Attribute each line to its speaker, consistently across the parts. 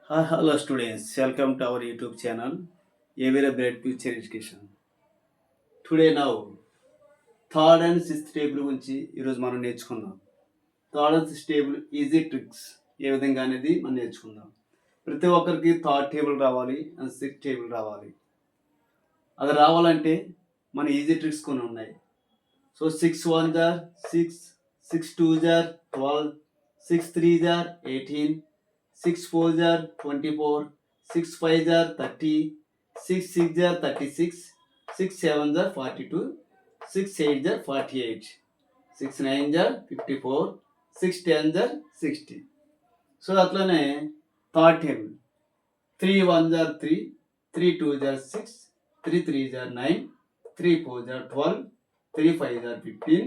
Speaker 1: Hi, hello students. Welcome to our YouTube channel, A Very Bright Future Education. Today now, third and sixth table గురించి ఈరోజు మనం నేర్చుకుందాం. Third and sixth table easy tricks ఏ విధంగా అనేది మనం నేర్చుకుందాం. ప్రతి ఒక్కరికి థర్డ్ టేబుల్ రావాలి అండ్ సిక్స్త్ టేబుల్ రావాలి. అది రావాలంటే మన ఈజీ ట్రిక్స్ కొన్ని ఉన్నాయి. సో 6 1 జార్ 6, 6 2 జార్ 12, 6 3 జార్ 18, 6 4 jar 24, 6 5 jar 30, 6 6 jar 36, 6 7 jar 42, 6 8 jar 48, 6 9 jar 54, 6 10 jar 60. So అట్లనే third table 3 1 jar 3, 3 2 jar 6, 3 3 jar 9, 3 4 jar 12, 3 5 jar 15,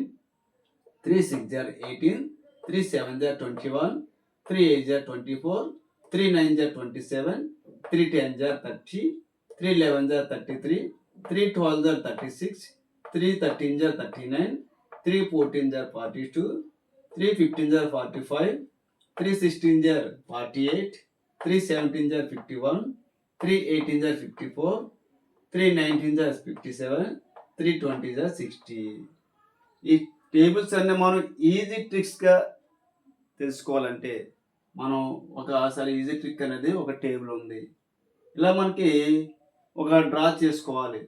Speaker 1: 3 6 jar 18, 3 7 jar 21, 3 8 jar 24, 3 9 jar 27, 3 10 jar 30, 3 11 jar 33, 3 12 jar 36, 3 13 jar 39, 3 14 jar 42, 3 15 jar 45, 3 16 jar 48, 3 17 jar 51, 3 18 jar 54, 3 19 jar 57, 3 20 jar 60. ఈ tables అన్నీ మనం easy ట్రిక్స్గా తెలుసుకోవాలంటే మనం ఒకసారి easy trick అనేది ఒక table ఉంది. ఇలా మనకి ఒక డ్రా చేసుకోవాలి.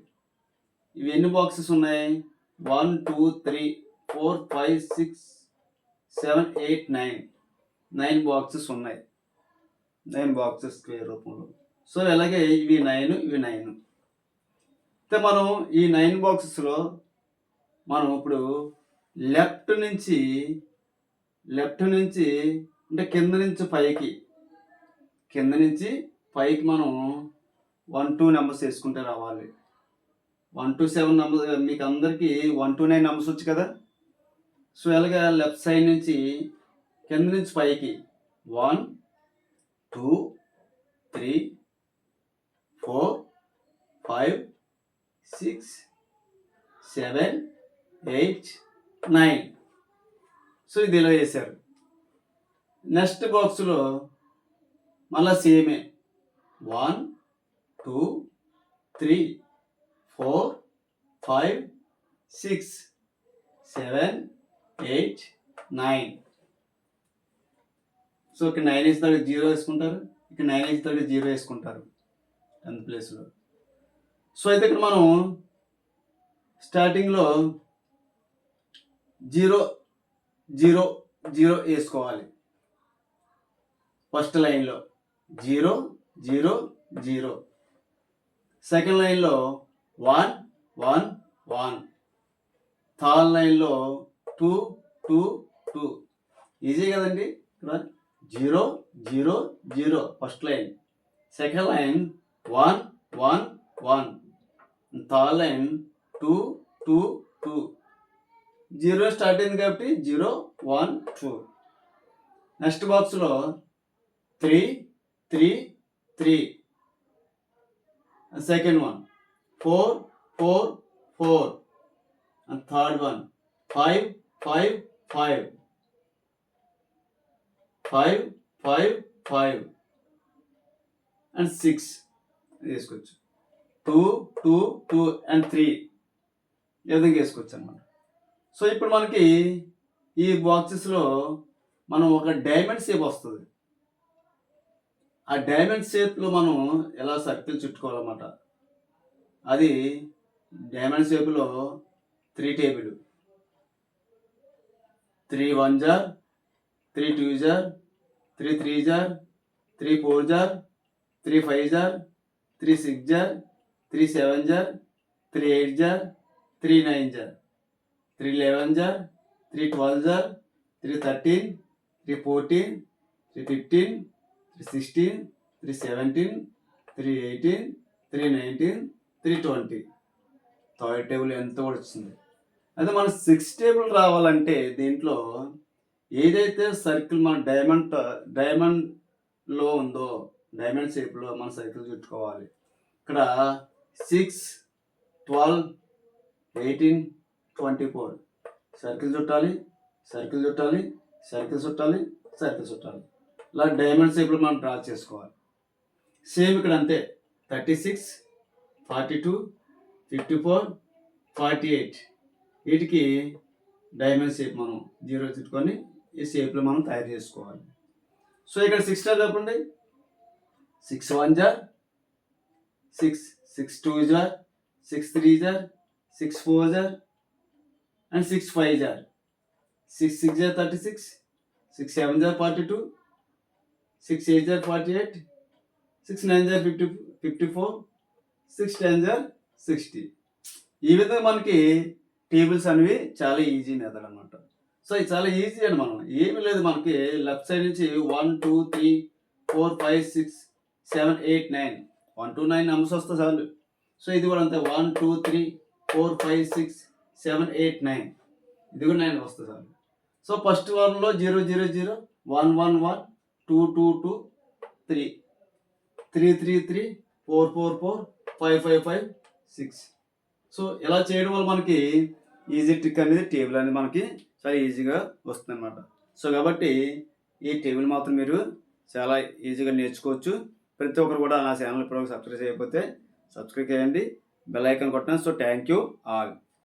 Speaker 1: ఇవి ఎన్ని బాక్సెస్ ఉన్నాయి? 1 2 3 4 5 6 7 8 9 బాక్సెస్ ఉన్నాయి. 9 బాక్సెస్ స్క్వేర్ రూపంలో. సో అలాగే ఇవి 9 ఇవి 9. అయితే మనం ఈ 9 బాక్సెస్లో మనం ఇప్పుడు లెఫ్ట్ నుంచి అంటే కింద నుంచి పైకి మనం 1 2 నెంబర్స్ వేసుకుంటే రావాలి. 1 to 7 నెంబర్ మీకు అందరికీ 1 to 9 నెంబర్స్ వచ్చు కదా. సో అలాగే లెఫ్ట్ సైడ్ నుంచి కింద నుంచి పైకి 1 2 3 4 5 6 7 8 9. సో ఇది ఇలా వేశారు. నెక్స్ట్ బాక్స్లో మళ్ళీ సేమే 1 2 3 4 5 6 7 8 9. సో ఇక్కడ 9 వేసిన తర్వాత 0 వేసుకుంటారు, ఇక్కడ 9 వేసిన తర్వాత 0 వేసుకుంటారు 10th ప్లేస్లో. సో అయితే ఇక్కడ మనం స్టార్టింగ్లో 0 0 0 వేసుకోవాలి. ఫస్ట్ లైన్లో 0 0 0, సెకండ్ లైన్లో 1 1 1, థర్డ్ లైన్లో 2 2 2. ఈజీ కదండి. ఇక్కడ 0 0 0 first line, second line 1 1 1, third line 2 2 2. 0 start అయింది కాబట్టి 0 1 2. నెక్స్ట్ బాక్స్లో 3 3 3, second one 4 4 4, and third one 5 5 5, 5 5 5, and 6 వేసుకోవచ్చు. 2 2 2 and 3 ఈ విధంగా వేసుకోవచ్చు అన్నమాట. సో ఇప్పుడు మనకి ఈ బాక్సెస్లో మనం ఒక డైమండ్ షేప్ వస్తుంది. ఆ డైమండ్ షేప్లో మనం ఎలా సర్కిల్ చుట్టుకోవాలన్నమాట. అది డైమండ్ షేప్లో 3 టేబుల్ 3 1 జార్ 3 2 జార్ 3 3 జార్ 3 4 జార్ 3 5 జార్ 3 6 జార్ 3 7 జార్ 3 8 జార్ 3 9 జార్ 3 11 జార్ 3 12 జార్ 3 13 3 14 3 15 3 16 3 17 3 18 3 19 3 20. థర్డ్ టేబుల్ ఎంత వచ్చింది. అయితే మన 6 టేబుల్ రావాలంటే దీంట్లో ఏదైతే సర్కిల్ మన డైమండ్లో ఉందో డైమండ్ షేప్లో మన సర్కిల్ చుట్టుకోవాలి. ఇక్కడ 6 12 18 24 సర్కిల్ చుట్టాలి, సర్కిల్ చుట్టాలి, సర్కిల్ చుట్టాలి, సర్కిల్ చుట్టాలి. ఇలా డైమండ్ షేప్లో మనం డ్రా చేసుకోవాలి. సేమ్ ఇక్కడ అంతే 36, 42, 54, 48 వీటికి డైమండ్ షేప్ మనం జీరో తిట్టుకొని ఈ షేప్లో మనం తయారు చేసుకోవాలి. సో ఇక్కడ 6 చెప్పండి. 6 1 జా 6, 6 2 జా 6 3 జా 6 4 జా అండ్ 6 5 జా 6 6 జా 36, 6 7 జా 42, 6 8 జా 48, 6 9 జా 54, 6 10 జా 60. ఈ విధంగా మనకి టేబుల్స్ అనేవి చాలా ఈజీ మెథడ్ అనమాట. సో ఇది చాలా ఈజీ అండి. మనం ఏమీ లేదు, మనకి లెఫ్ట్ సైడ్ నుంచి 1 2 3 4 5 6 7 8 9 1 to 9 నెంబర్స్ వస్తే చాలు. సో ఇది కూడా అంతే 1 2 3 4 5 6 7 8 9 ఇది కూడా 9 వస్తే చాలు. సో ఫస్ట్ వన్లో 0 0 0 1 1 1 2 2 2 3 3 3 3 4 4 4 5 5 5 6. సో ఇలా చేయడం వల్ల మనకి ఈజీ ట్రిక్ అనేది టేబుల్ అనేది మనకి చాలా ఈజీగా వస్తుంది అనమాట. సో కాబట్టి ఈ టేబుల్ మాత్రం మీరు చాలా ఈజీగా నేర్చుకోవచ్చు. ప్రతి ఒక్కరు కూడా నా ఛానల్ ఇప్పుడు సబ్స్క్రైబ్ చేయకపోతే సబ్స్క్రైబ్ చేయండి, బెల్ ఐకాన్ కొట్టండి. So thank you all.